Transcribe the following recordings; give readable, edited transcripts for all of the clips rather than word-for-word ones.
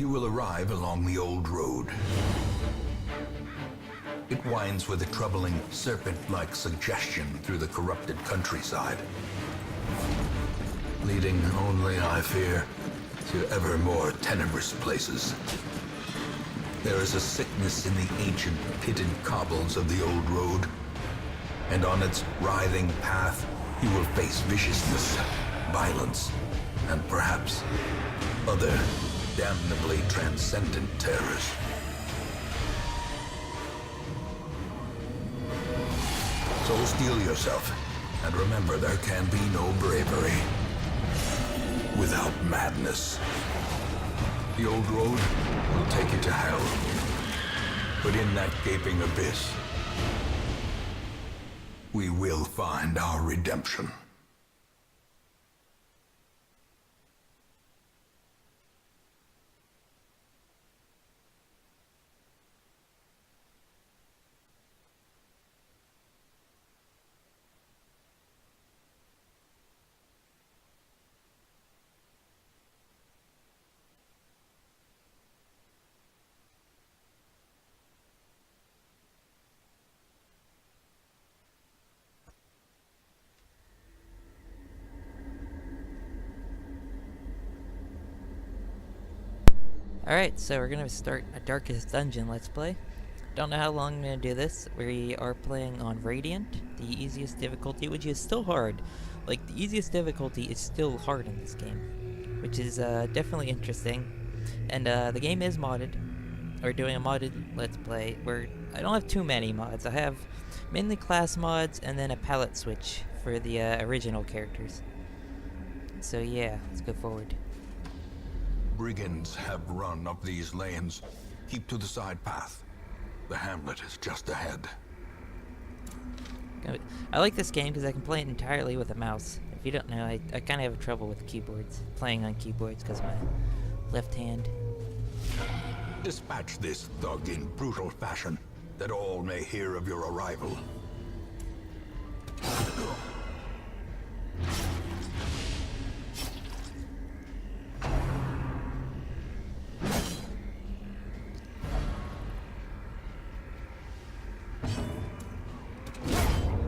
You will arrive along the old road. It winds with a troubling, serpent-like suggestion through the corrupted countryside, leading only, I fear, to ever more tenebrous places. There is a sickness in the ancient, pitted cobbles of the old road, and on its writhing path, you will face viciousness, violence, and perhaps other damnably transcendent terrors. So steel yourself, and remember there can be no bravery without madness. The old road will take you to hell, but in that gaping abyss, we will find our redemption. Alright, so we're gonna start a Darkest Dungeon Let's Play. Don't know how long I'm gonna do this. We are playing on Radiant, the easiest difficulty, which is still hard. Like, the easiest difficulty is still hard in this game, which is definitely interesting. And the game is modded. We're doing a modded Let's Play where I don't have too many mods. I have mainly class mods and then a palette switch for the original characters. So yeah, let's go forward. Brigands have run up these lanes. Keep to the side path. The hamlet is just ahead. I like this game because I can play it entirely with a mouse. If you don't know, I kind of have trouble with keyboards, playing on keyboards because my left hand. Dispatch this thug in brutal fashion, that all may hear of your arrival.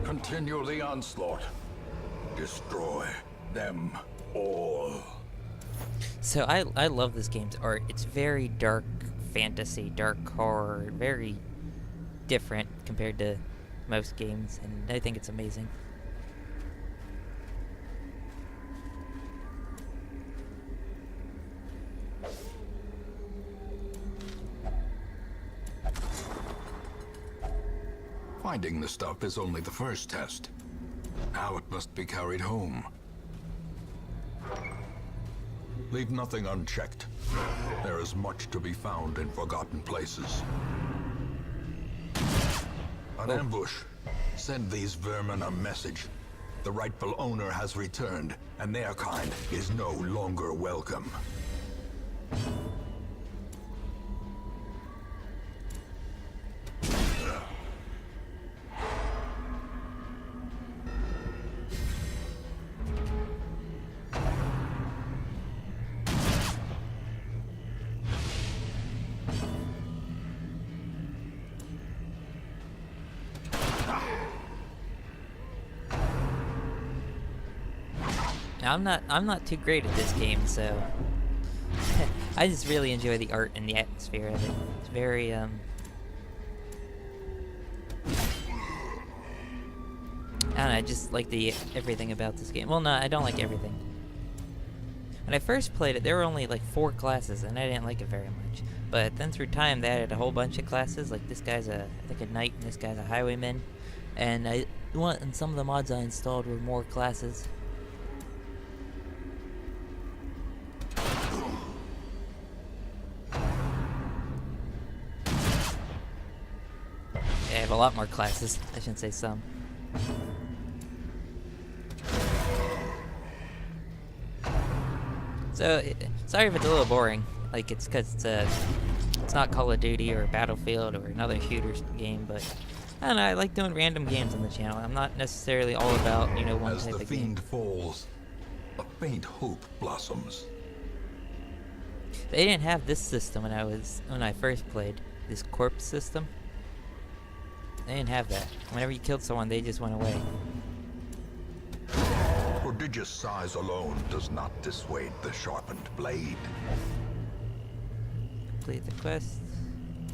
Continue the onslaught. Destroy them all. So I love this game's art. It's very dark fantasy, dark horror, very different compared to most games, and I think it's amazing. Finding the stuff is only the first test. Now it must be carried home. Leave nothing unchecked. There is much to be found in forgotten places. An ambush. Send these vermin a message. The rightful owner has returned, and their kind is no longer welcome. Now, I'm not too great at this game, so I just really enjoy the art and the atmosphere of it. It's very I don't know, I just like everything about this game. Well, no, I don't like everything. When I first played it, there were only like 4 classes, and I didn't like it very much. But then through time, they added a whole bunch of classes. Like this guy's I think a knight, and this guy's a highwayman. And some of the mods I installed were more classes. I have a lot more classes. I shouldn't say some. So, sorry if it's a little boring. Like, it's because it's not Call of Duty or Battlefield or another shooter game, but I don't know, I like doing random games on the channel. I'm not necessarily all about, one type of game. As the fiend falls, a faint hope blossoms. They didn't have this system when I first played. This corpse system. They didn't have that. Whenever you killed someone, they just went away. Prodigious size alone does not dissuade the sharpened blade. Complete the quest.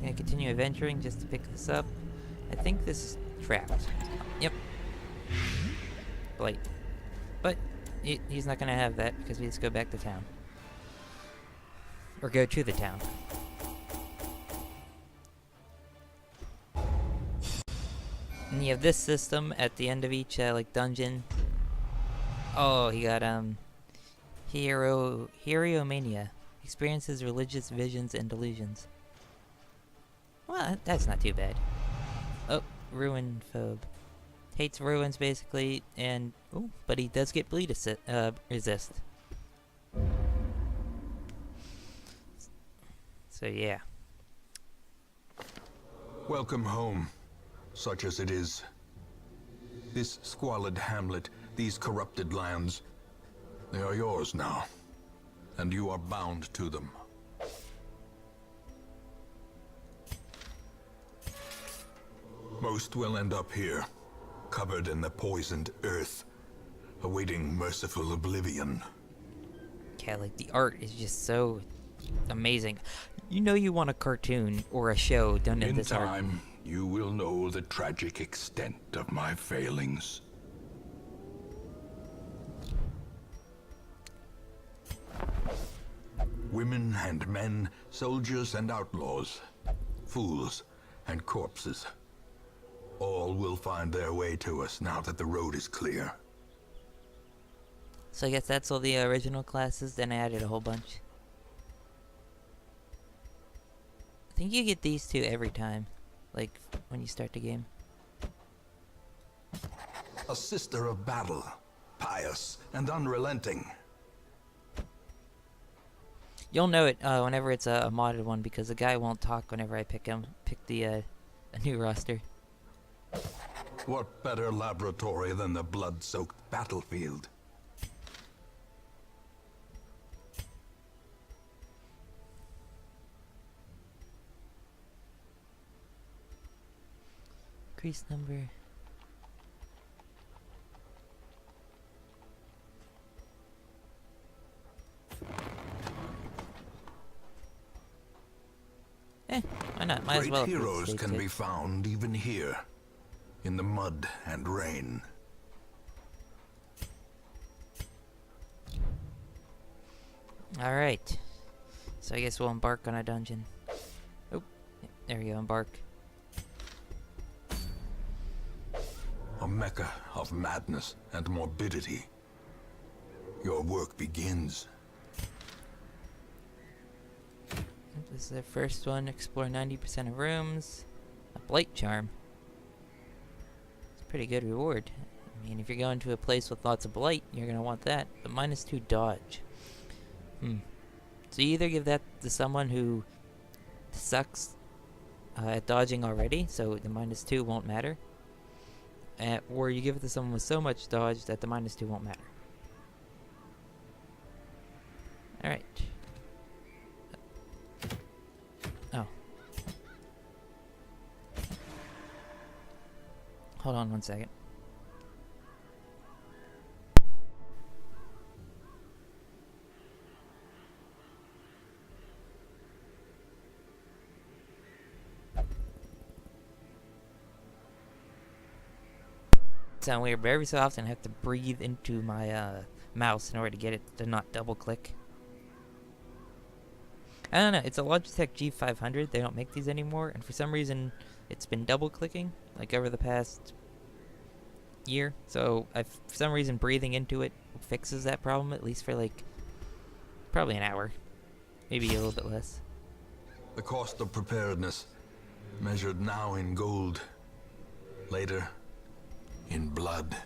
Gonna continue adventuring just to pick this up. I think this is trapped. Yep. Blight. But he's not gonna have that because we just go back to town. Or go to the town. And you have this system at the end of each like dungeon. Oh, he got Hieromania. Experiences religious visions and delusions. Well, that's not too bad. Oh, ruin phobe. Hates ruins basically, and oh, but he does get bleed resist. So yeah. Welcome home, such as it is. This squalid hamlet, these corrupted lands, they are yours now, and you are bound to them. Most will end up here, covered in the poisoned earth, awaiting merciful oblivion. Yeah, like the art is just so amazing. You know you want a cartoon or a show done in this art. In time, you will know the tragic extent of my failings. Women and men, soldiers and outlaws, fools and corpses. All will find their way to us now that the road is clear. So I guess that's all the original classes, then I added a whole bunch. I think you get these two every time, like when you start the game. A sister of battle, pious and unrelenting. You'll know it whenever it's a modded one because the guy won't talk whenever I pick the a new roster. What better laboratory than the blood-soaked battlefield? Increase number. Why not? Might as well. Great heroes can be found even here, in the mud and rain. Alright. So I guess we'll embark on a dungeon. Oh, there we go, embark. A mecca of madness and morbidity. Your work begins. This is the first one. Explore 90% of rooms. A blight charm. It's a pretty good reward. I mean, if you're going to a place with lots of blight, you're going to want that. But -2 dodge. So you either give that to someone who sucks at dodging already, so the -2 won't matter. Or you give it to someone with so much dodge that the -2 won't matter. Alright. Oh. Hold on one second. Sound weird, but every so often I have to breathe into my mouse in order to get it to not double click. I don't know, it's a Logitech G500, they don't make these anymore, and for some reason it's been double clicking, like over the past year, so for some reason breathing into it fixes that problem, at least for like, probably an hour, maybe a little bit less. The cost of preparedness, measured now in gold, later in blood.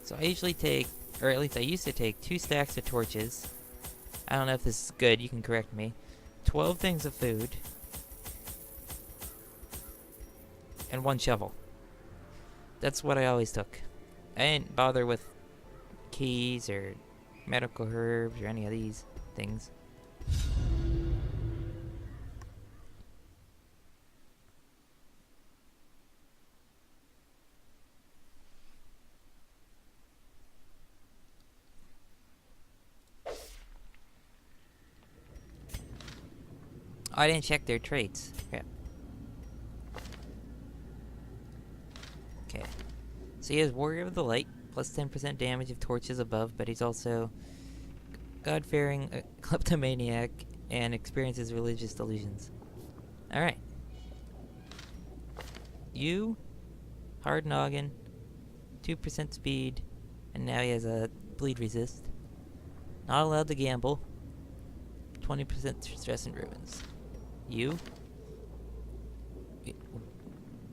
So I usually take, or at least I used to take, 2 stacks of torches. I don't know if this is good, you can correct me. 12 things of food. And 1 shovel. That's what I always took. I didn't bother with keys or medical herbs or any of these. things. I didn't check their traits. Crap. Okay. So he is Warrior of the Light, plus 10% damage if torches above, but he's also God-fearing kleptomaniac and experiences religious delusions. Alright. You, hard noggin, 2% speed, and now he has a bleed resist. Not allowed to gamble. 20% stress and ruins. You,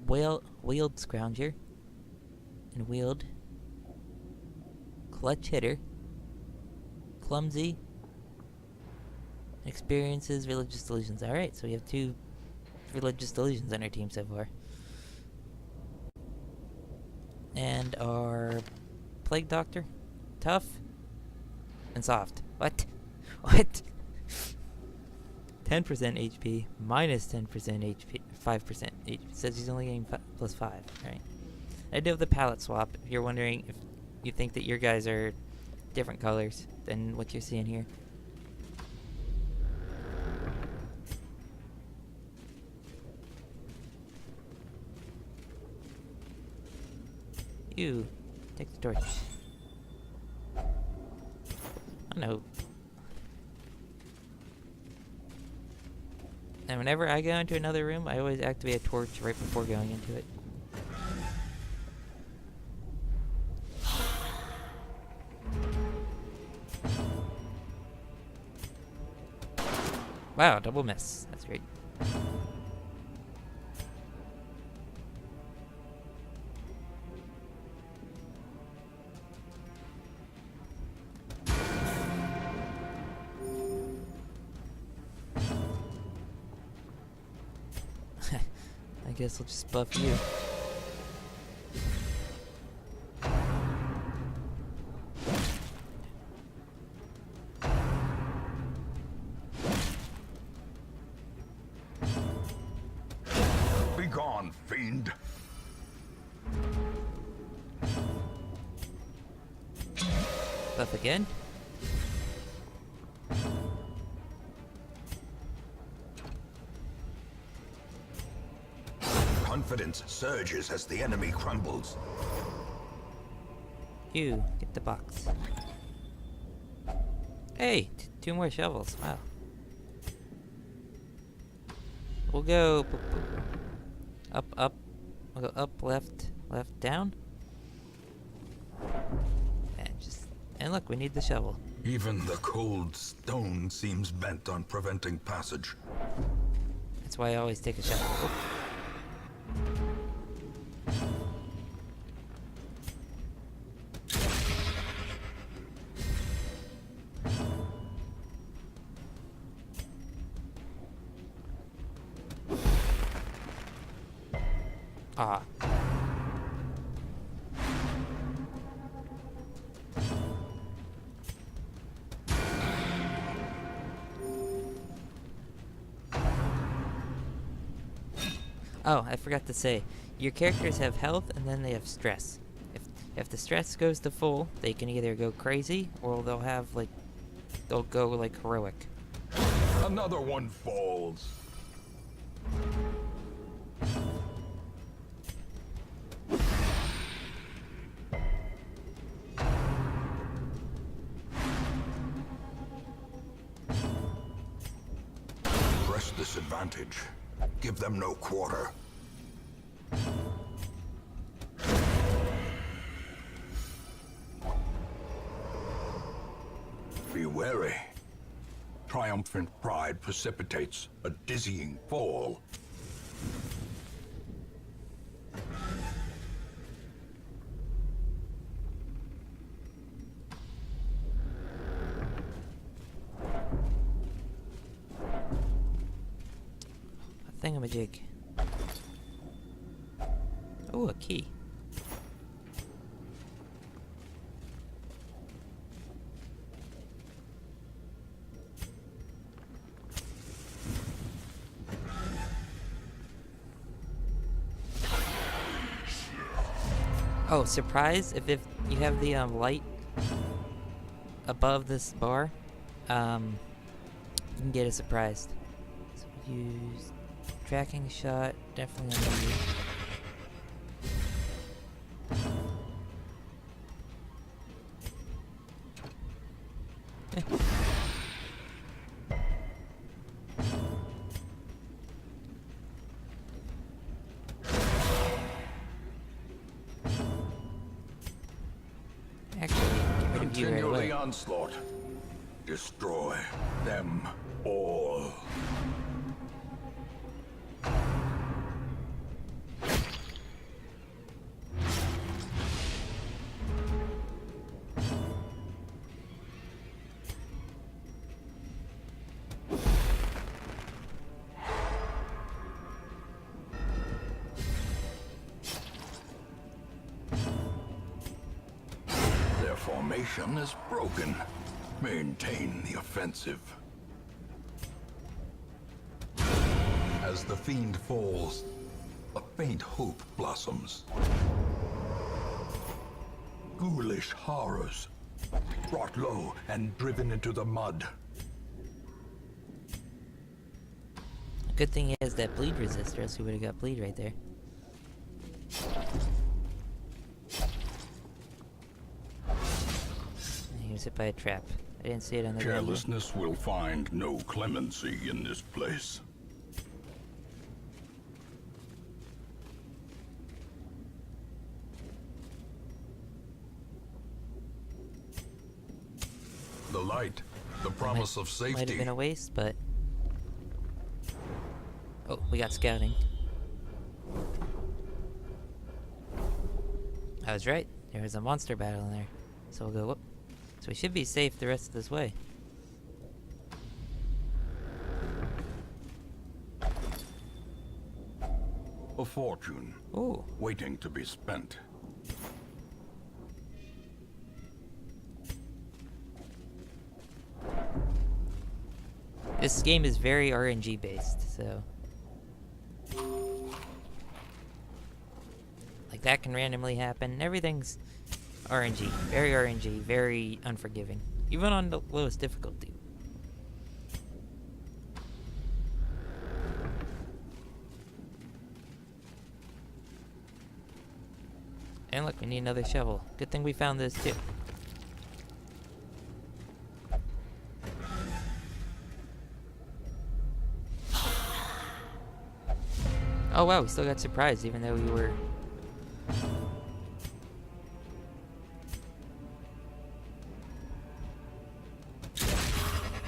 wield scrounger, and wield clutch hitter, clumsy, experiences religious delusions. Alright, so we have 2 religious delusions on our team so far. And our plague doctor, tough and soft. What? What? 10% HP, minus 10% HP, 5% HP. Says he's only getting plus 5. Alright. I do have the palette swap. If you're wondering if you think that your guys are different colors than what you're seeing here. You take the torch. Oh no. And whenever I go into another room, I always activate a torch right before going into it. Wow, double miss. That's great. I guess I'll just buff you. Be gone, fiend. Buff again. Confidence surges as the enemy crumbles. You get the box. Hey, 2 more shovels. Wow. We'll go up, up. We'll go up, left, left, down. And look, we need the shovel. Even the cold stone seems bent on preventing passage. That's why I always take a shovel. Oh. Ah. Oh, I forgot to say, your characters have health and then they have stress. If the stress goes to full, they can either go crazy or they'll go like heroic. Another one falls. Press this advantage. Give them no quarter. Be wary. Triumphant pride precipitates a dizzying fall. Thingamajig. Oh, a key. Oh, surprise! If you have the light above this bar, you can get it surprised. So use tracking shot, definitely on the Actually, get rid of you right Continue away. the onslaught. Destroy them all. Their formation is broken. Maintain the offensive. As the fiend falls, a faint hope blossoms. Ghoulish horrors, brought low and driven into the mud. Good thing he has that bleed resistor, else he would have got bleed right there. And he was hit by a trap. I didn't see it on the radio. Carelessness will find no clemency in this place. The light, the promise of Might have safety. been a waste, but... Oh, we got scouting. I was right. There was a monster battle in there. So we'll go whoop. So we should be safe the rest of this way. A fortune, Ooh. waiting to be spent. This game is very RNG based, so... Like, that can randomly happen. Everything's RNG. Very RNG. Very unforgiving. Even on the lowest difficulty. And look, we need another shovel. Good thing we found this, too. Oh wow, we still got surprised even though we were...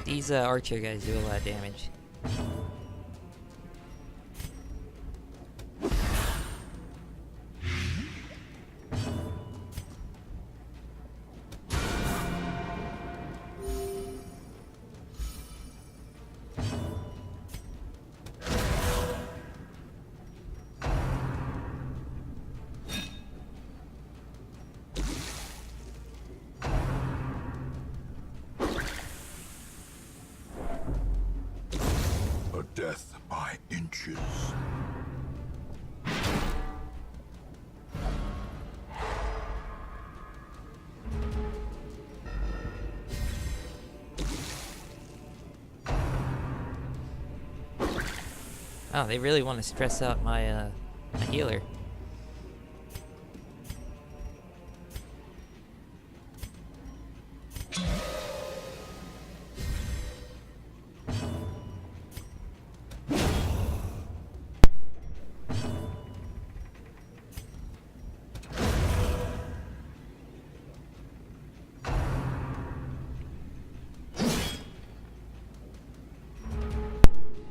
These archer guys do a lot of damage. A death by inches. Oh, they really want to stress out my, my healer.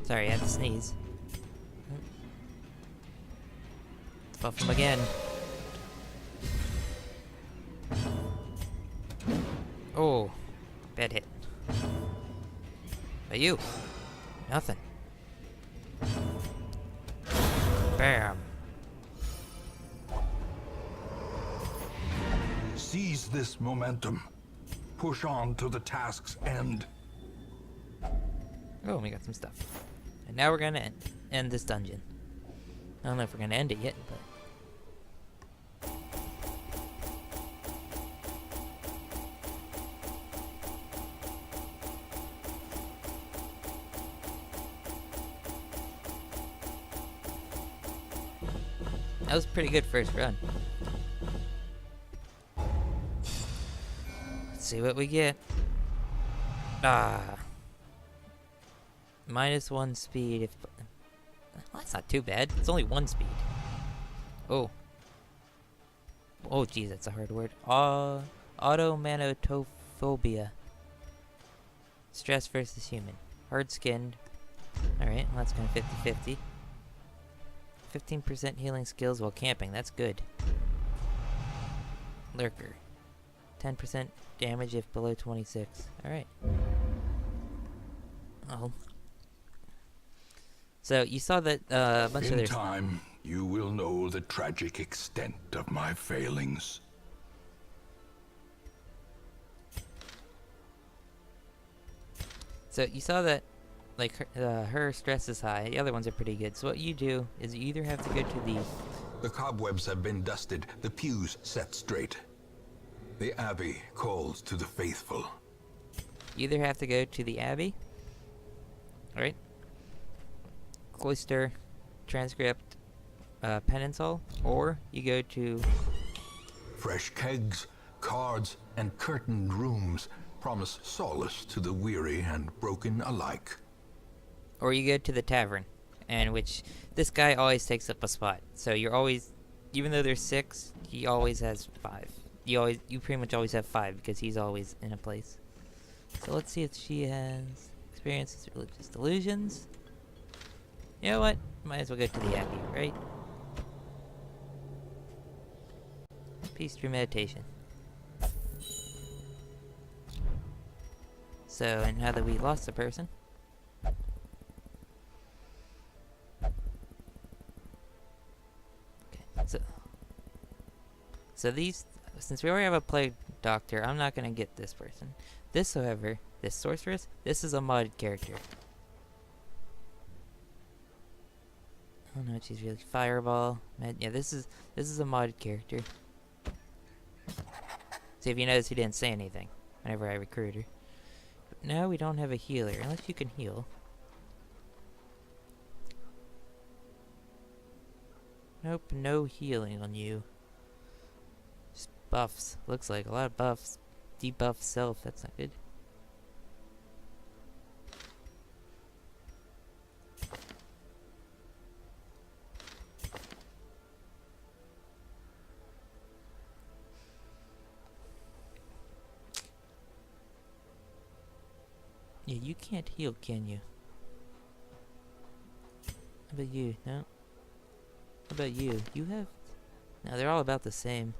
Sorry, I had to sneeze. Buff him again. Oh, bad hit. But you, nothing. Bam. Seize this momentum. Push on to the task's end. Oh, we got some stuff. And now we're gonna end this dungeon. I don't know if we're gonna end it yet, but... That was a pretty good first run. Let's see what we get. Ah. -1 speed if... Well, that's not too bad. It's only 1 speed. Oh. Oh, geez, that's a hard word. Automatophobia. Stress versus human. Hard-skinned. Alright, well, that's kind of 50-50. 15% healing skills while camping. That's good. Lurker. 10% damage if below 26. Alright. Oh. So, you saw that a bunch of In their... time, you will know the tragic extent of my failings. So, you saw that, like, her stress is high. The other ones are pretty good. So what you do is you either have to go to the... The cobwebs have been dusted, the pews set straight. The Abbey calls to the faithful. You either have to go to the Abbey, right? Cloister, transcript, penance hall, or you go to... Fresh kegs, cards, and curtained rooms promise solace to the weary and broken alike. Or you go to the tavern, and which this guy always takes up a spot. So you're always, even though there's 6, he always has 5. You pretty much always have 5 because he's always in a place. So let's see if she has experiences religious delusions. You know what? Might as well go to the Abbey, right? Peace through meditation. So, and now that we lost the person, okay, so these, since we already have a plague doctor, I'm not gonna get this person. This, however, this sorceress, this is a modded character. Oh no, she's really fireball. Yeah, this is a modded character. See, if you notice, he didn't say anything whenever I recruit her. But now we don't have a healer, unless you can heal. Nope, no healing on you. Just buffs. Looks like a lot of buffs. Debuff self, that's not good. Yeah, you can't heal, can you? How about you? No? How about you? You have... No, they're all about the same.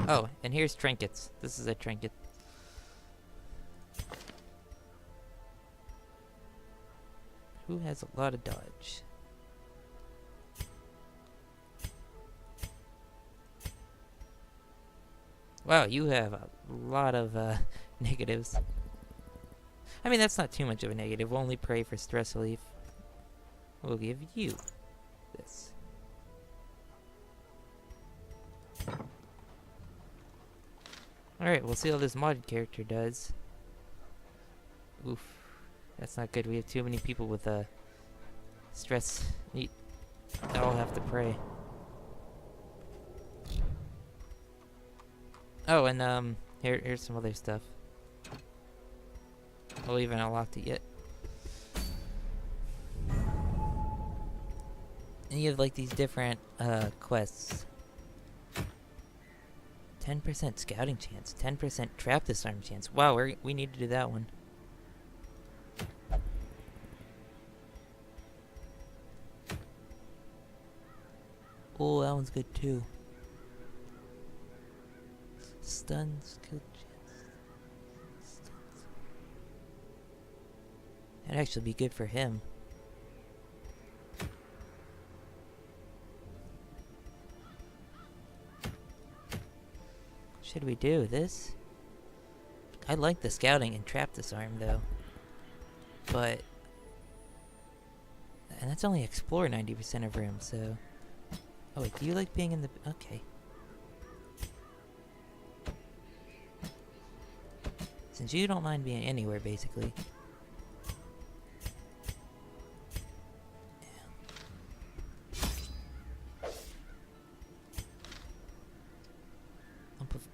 Oh, and here's trinkets. This is a trinket. Who has a lot of dodge? Wow, you have a lot of negatives. I mean, that's not too much of a negative. We'll only pray for stress relief. We'll give you this. Alright, we'll see how this modded character does. Oof. That's not good. We have too many people with stress. They all have to pray. Oh, and here's some other stuff. Oh, we haven't unlocked it yet. And you have like these different quests. 10% scouting chance, 10% trap disarm chance. Wow, we need to do that one. Oh, that one's good too. Stun skill chance. Stuns. That'd actually be good for him. Should we do this? I like the scouting and trap disarm though. But... And that's only explore 90% of rooms, so... Oh wait, do you like being in the... Okay. Since you don't mind being anywhere, basically.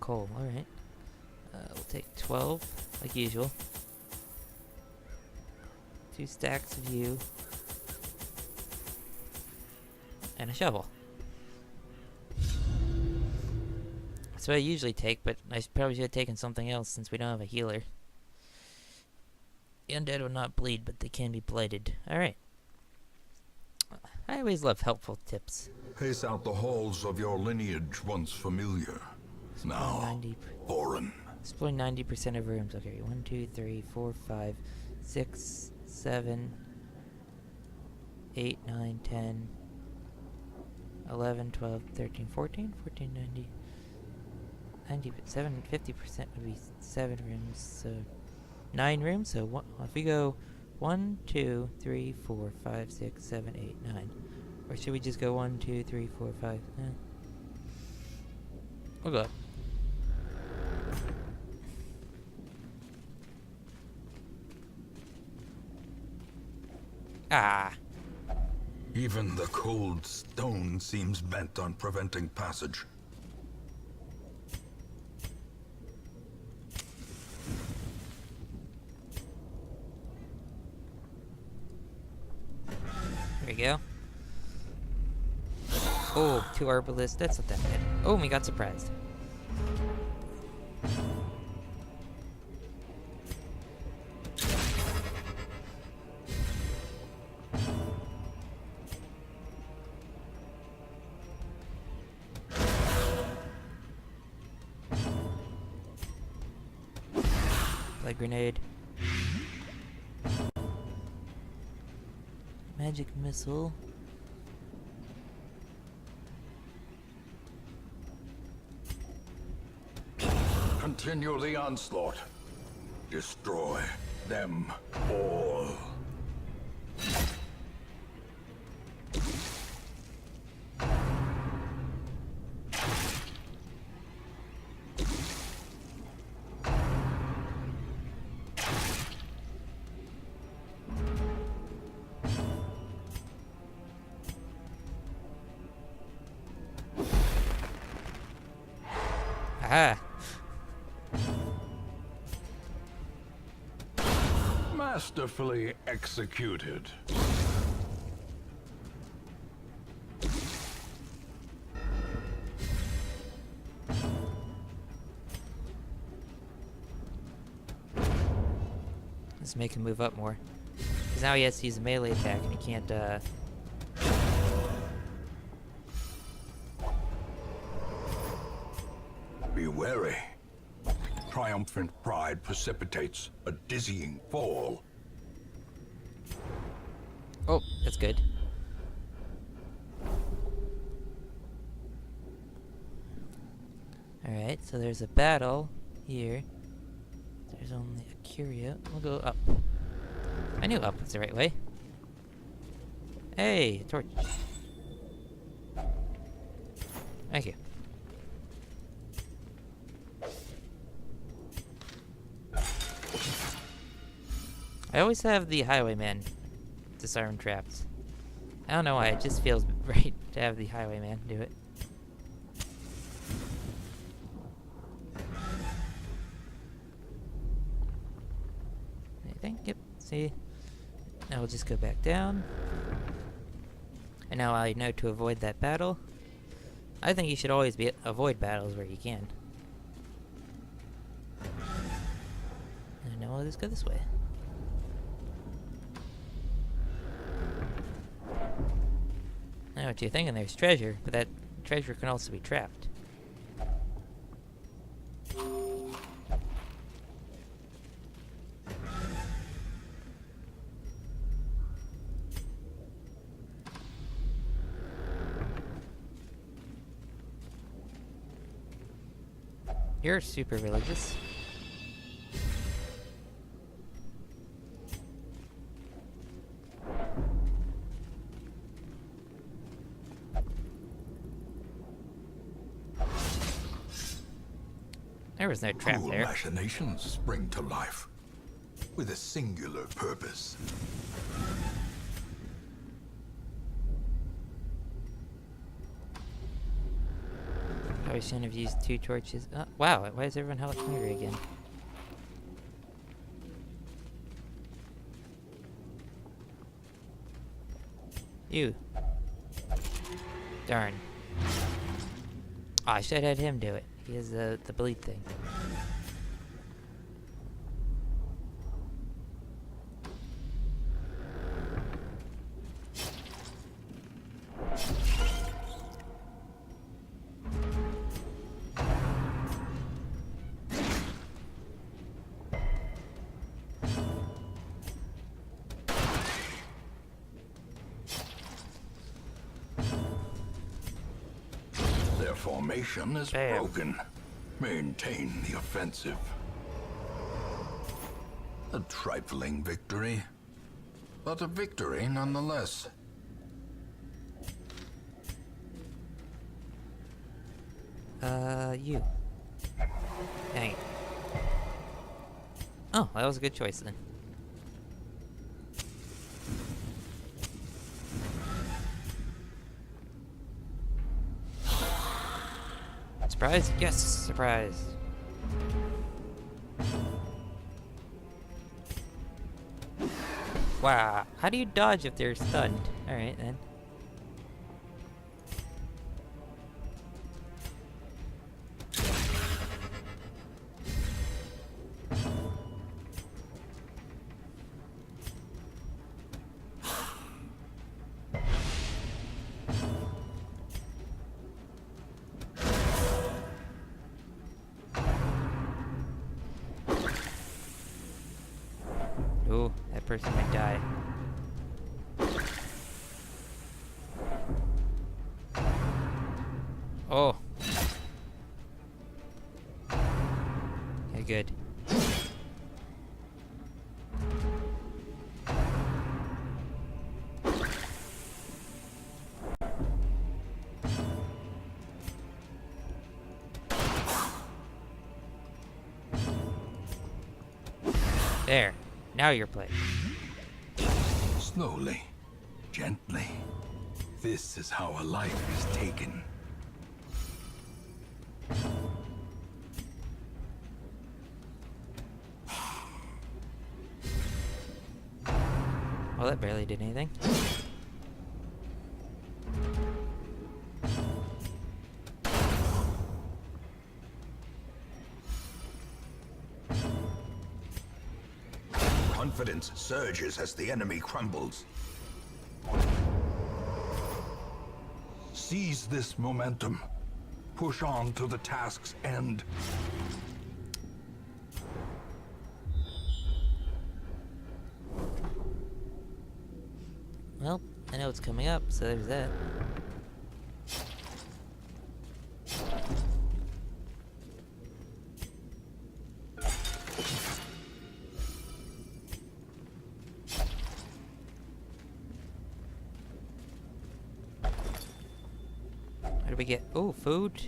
coal. Alright. We'll take 12, like usual. 2 stacks of you. And a shovel. That's what I usually take, but I probably should have taken something else since we don't have a healer. The undead will not bleed, but they can be blighted. Alright. I always love helpful tips. Pace out the halls of your lineage once familiar. Now, 90. foreign. Explore 90% of rooms. Okay, 1, 2, 3, 4, 5, 6, 7, 8, 9, 10, 11, 12, 13, 14, 14, 90. 97, 50% would be 7 rooms, so 9 rooms. So if we go 1, 2, 3, 4, 5, 6, 7, 8, 9. Or should we just go 1, 2, 3, 4, 5? We'll go up. Ah! Even the cold stone seems bent on preventing passage. There we go. Oh, 2 arbalists. That's not that bad. Oh, we got surprised. Like grenade. Magic missile. Continue the onslaught. Destroy them all. Ah! Masterfully executed. Let's make him move up more. Because now he has to use a melee attack and he can't, Be wary. Triumphant pride precipitates a dizzying fall. Oh, that's good. Alright, so there's a battle here. There's only a curia. We'll go up. I knew up was the right way. Hey, a torch. Thank you. I always have the highwayman disarm traps. I don't know why, it just feels right to have the highwayman do it. Anything? Yep, see? Now we'll just go back down. And now I know to avoid that battle. I think you should always avoid battles where you can. And now we'll just go this way. I know what you're thinking, there's treasure, but that treasure can also be trapped. You're super religious. There was no trap Cruel there. machinations spring to life with a singular purpose. Probably Probably shouldn't have used 2 torches. Wow, why is everyone hungry again? You. Darn. Oh, I should have had him do it. He has the bleed thing. Their formation is broken. Maintain the offensive. A trifling victory, but a victory nonetheless. You. Dang it. Oh, that was a good choice then. Surprise? Yes, surprise. Wow, how do you dodge if they're stunned? Alright then. Ooh, that person might die. Oh. Okay, good. There. Now you're playing. Slowly, gently. This is how a life is taken. Well, that barely did anything. Confidence surges as the enemy crumbles. Seize this momentum. Push on to the task's end. Well, I know it's coming up, so there's that. What do we get? Oh, food.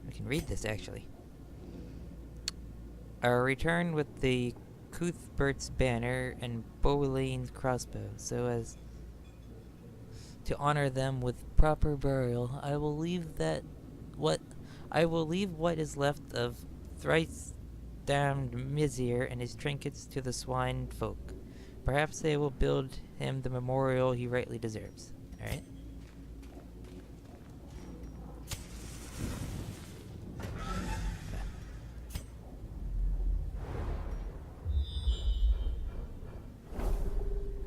We can read this actually. Our return with the Cuthbert's banner and Bowlene's crossbow, so as to honor them with proper burial. I will leave what is left of thrice damned Mizir and his trinkets to the swine folk. Perhaps they will build him the memorial he rightly deserves. Alright.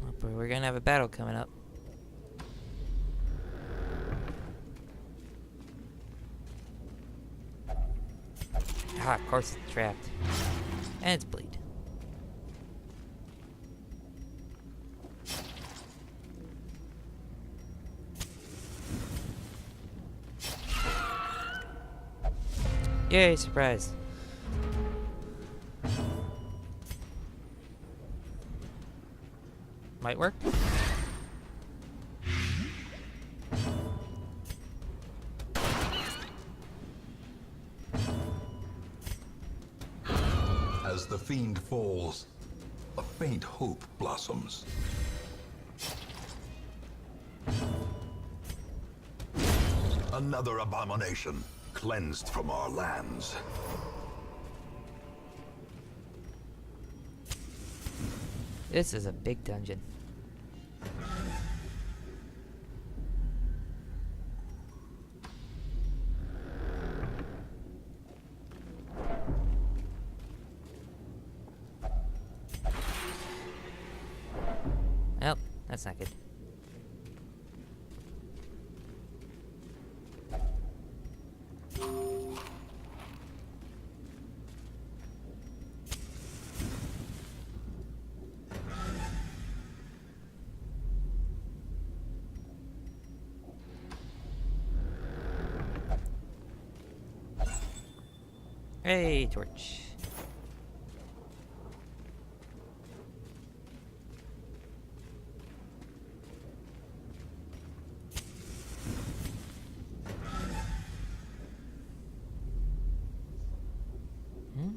Oh boy, we're gonna have a battle coming up. Ah, of course it's trapped. And it's bleed. Yay, surprise. Might work. As the fiend falls, a faint hope blossoms. Another abomination, cleansed from our lands. This is a big dungeon. Well, that's not good. Hey, torch.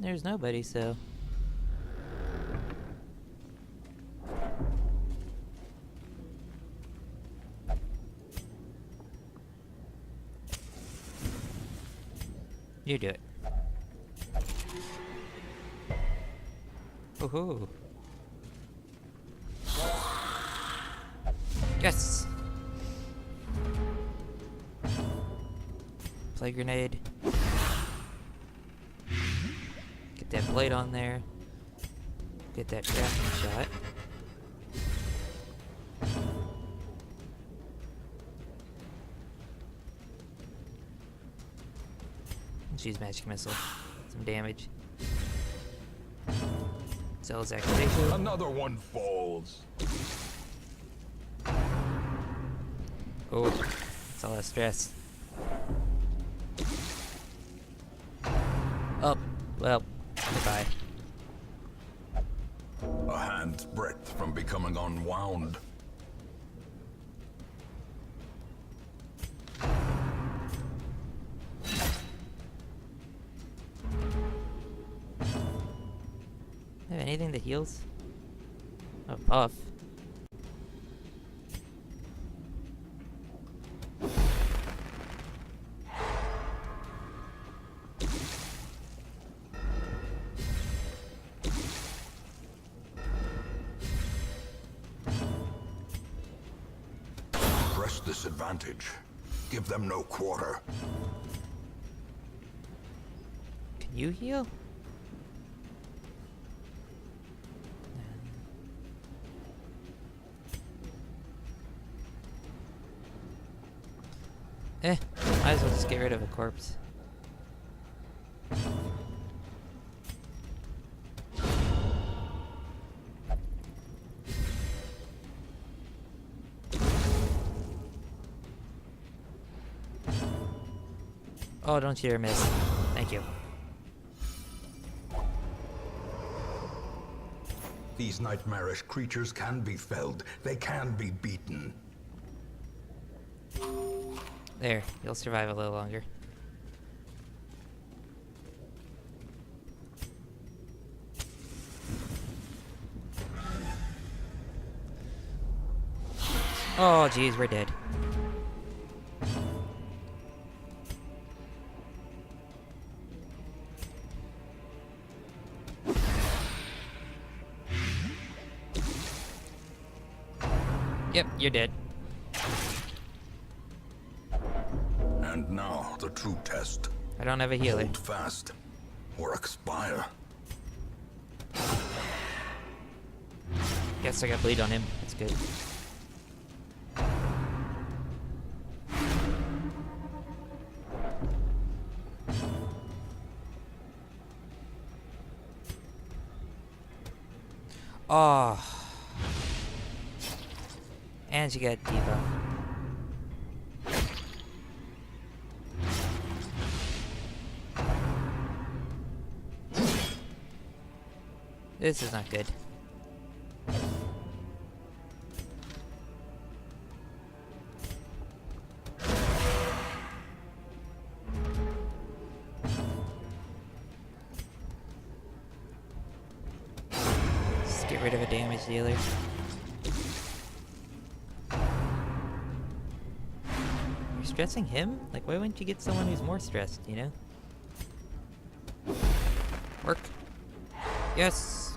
There's nobody, so... You do it. Woohoo! Yes! Play grenade. Get that blade on there. Get that crafting shot. Let's use magic missile. Some damage. Cells activation. Another one falls. Oh, that's all that stress. Oh, well, goodbye. A hand's breadth from becoming unwound. Have anything that heals? Oh, buff. Press this advantage. Give them no quarter. Can you heal? Might as well just get rid of a corpse. Oh, don't you dare miss. Thank you. These nightmarish creatures can be felled. They can be beaten. There, you'll survive a little longer. Oh, geez, we're dead. Yep, you're dead. And now, the true test. I don't have a healer. Hold fast, or expire. Guess I got bleed on him. That's good. Oh. And you got debuff. This is not good. Just get rid of a damage dealer. Where's stressing him? Like, why wouldn't you get someone who's more stressed, you know? Work. Yes!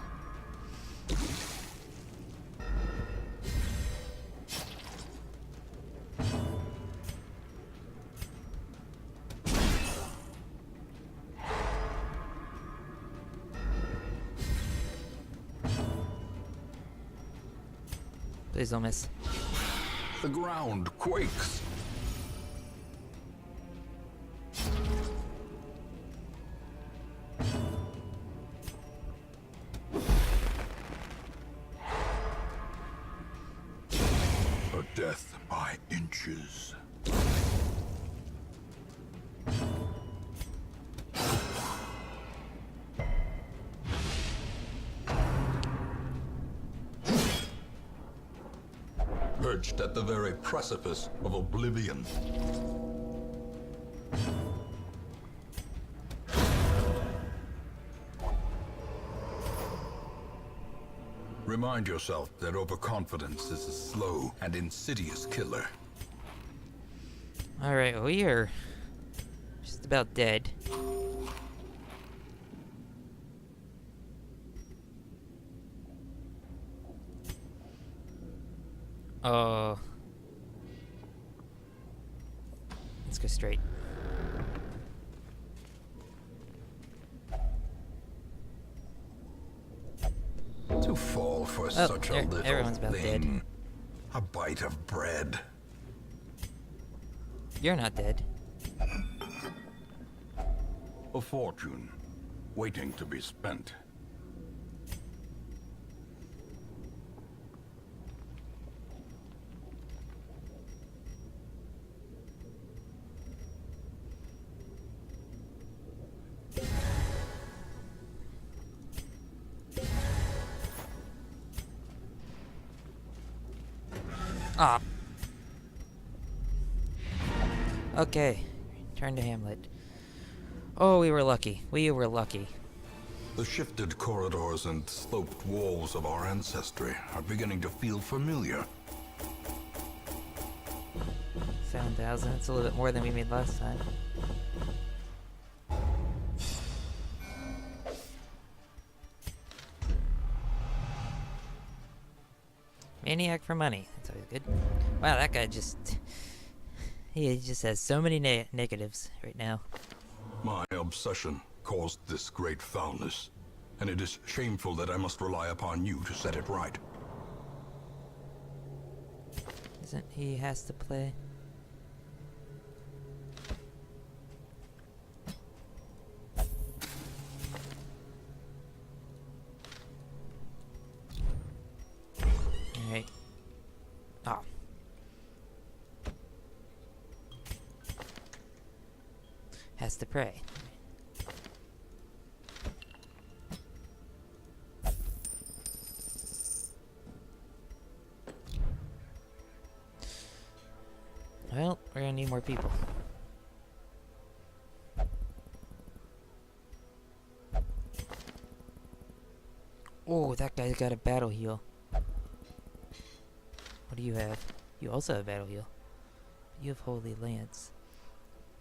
Please don't miss. The ground quakes. A death by inches. Perched at the very precipice of oblivion. Remind yourself that overconfidence is a slow and insidious killer. Alright, we are just about dead. Oh. Let's go straight. To fall for such a little everyone's about thing. dead. A bite of bread. You're not dead. A fortune waiting to be spent. Ah. Okay. Turn to Hamlet. Oh, we were lucky. We were lucky. The shifted corridors and sloped walls of our ancestry are beginning to feel familiar. 7,000. That's a little bit more than we made last time. Maniac for money. That's always good. Wow, that guy just... He just has so many negatives right now. My obsession caused this great foulness, and it is shameful that I must rely upon you to set it right. Isn't he has to play? Alright. Oh. Has to pray. Well, we're gonna need more people. Oh, that guy's got a battle heal. What do you have? You also have battle heal. You have holy lance.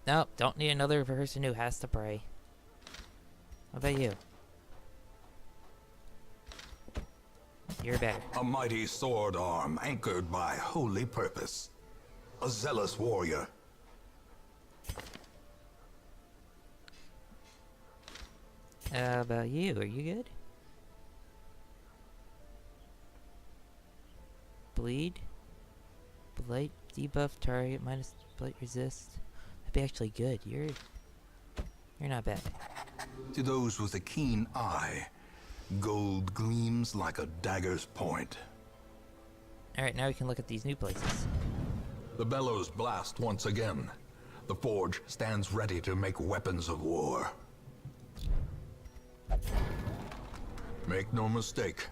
Nope, don't need another person who has to pray. What about you? You're better. A mighty sword arm anchored by holy purpose. A zealous warrior. How about you? Are you good? Bleed? Blight, debuff target, minus blight resist. That'd be actually good. You're not bad. To those with a keen eye, gold gleams like a dagger's point. Alright, now we can look at these new places. The bellows blast once again. The forge stands ready to make weapons of war. Make no mistake,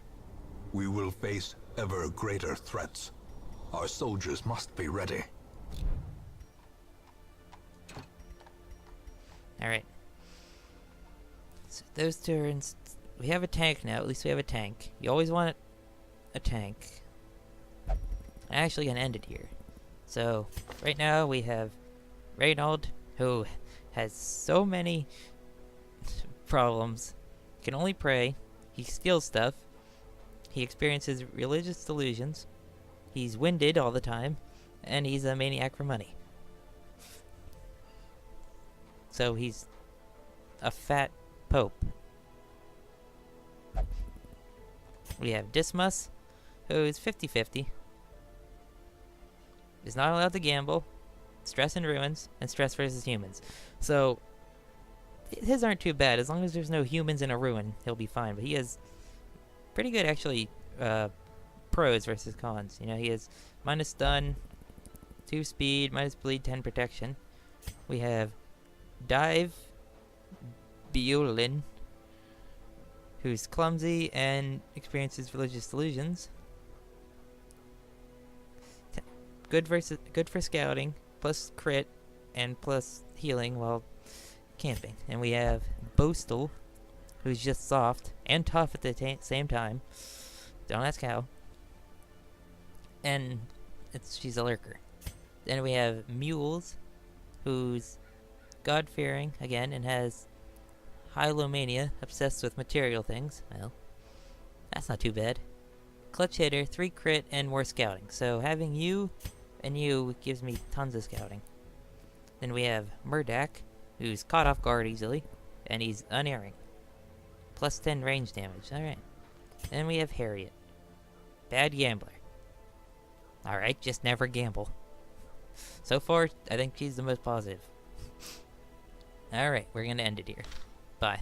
we will face ever greater threats. Our soldiers must be ready. Alright. So those two are in... We have a tank now. At least we have a tank. You always want a tank. I'm actually going to end it here. So, right now we have Reynald, who has so many problems, can only pray, he steals stuff, he experiences religious delusions, he's winded all the time, and he's a maniac for money. So he's a fat pope. We have Dismas, who is 50-50. Is not allowed to gamble, stress and ruins, and stress versus humans. So his aren't too bad. As long as there's no humans in a ruin, he'll be fine. But he has pretty good, actually, pros versus cons. You know, he has minus stun, 2 speed, minus bleed, 10 protection. We have Dive Biolin, who's clumsy and experiences religious delusions. Good for scouting, plus crit, and plus healing while camping. And we have Boastal, who's just soft and tough at the same time. Don't ask how. And she's a lurker. Then we have Mules, who's God-fearing again and has Hylomania, obsessed with material things. Well, that's not too bad. Clutch hitter, 3 crit, and more scouting. So having you and you gives me tons of scouting. Then we have Murdak, who's caught off guard easily, and he's unerring. Plus 10 range damage. Alright. Then we have Harriet. Bad gambler. Alright, just never gamble. So far, I think she's the most positive. Alright, we're gonna end it here. Bye.